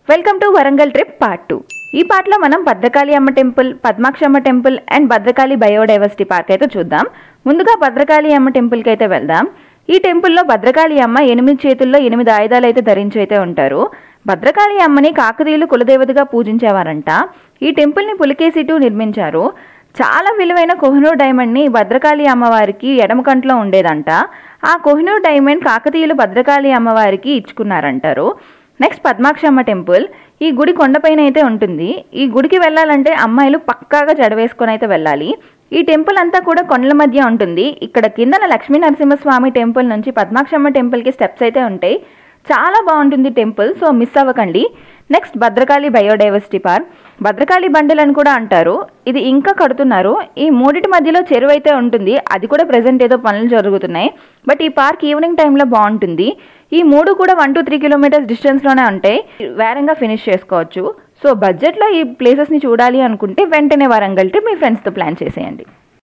Welcome to Warangal trip part 2. ఈ పార్ట్లో మనం భద్రకాళి అమ్మ temple, Padmakshamma temple and Bhadrakali biodiversity park అయితే చూద్దాం. ముందుగా భద్రకాళి అమ్మ టెంపుల్కి అయితే వెళ్దాం. ఈ టెంపుల్లో భద్రకాళి అమ్మ 8 చేతుల్లో 8 ఆయుధాలు అయితే ధరించి అయితే ఉంటారు. భద్రకాళి అమ్మని కాకతీయులు కులదేవతగా పూజించేవారంట. ఈ టెంపుల్ని పులికేశిటు నిర్మించారు. చాలా విలువైన కోహినూర్ డైమండ్ని భద్రకాళి అమ్మవారికి ఎడమ కంట్లో ఉండేదంట. ఆ కోహినూర్ డైమండ్ కాకతీయులు భద్రకాళి అమ్మవారికి ఇచ్చుకున్నారంటారు. Next Padmakshamma temple. ఈ గుడి కొండపైన అయితే ఉంటుంది. ఈ గుడికి వెళ్ళాలంటే అమ్మాయిలు పక్కాగా జడవేసుకొని అయితే వెళ్ళాలి. ఈ టెంపుల్ అంతా కూడా కొండల మధ్య ఉంటుంది. ఇక్కడ కిందన లక్ష్మీ నరసింహస్వామి టెంపుల్ నుంచి పద్మాక్షమ్మ టెంపుల్కి స్టెప్స్ అయితే ఉంటాయి. చాలా బాగుంటుంది టెంపుల్, సో మిస్ అవ్వకండి. Next Bhadrakali biodiversity park. Bhadrakali bundle అని కూడా అంటారు. ఇది ఇంకా కడుతున్నారు. ఈ మూడిటి మధ్యలో చెరువు అయితే ఉంటుంది. అది కూడా ప్రెసెంట్ ఏదో పనులు జరుగుతున్నాయి. బట్ ఈ పార్క్ ఈవినింగ్ టైంలో బాగుంటుంది. ఈ మూడు కూడా 1 to 3 కిలోమీటర్స్ డిస్టెన్స్లోనే ఉంటాయి. వేరంగా ఫినిష్ చేసుకోవచ్చు. సో బడ్జెట్లో ఈ ప్లేసెస్ని చూడాలి అనుకుంటే వెంటనే వరంగల్ ట్రిప్ మీ ఫ్రెండ్స్తో ప్లాన్ చేసేయండి.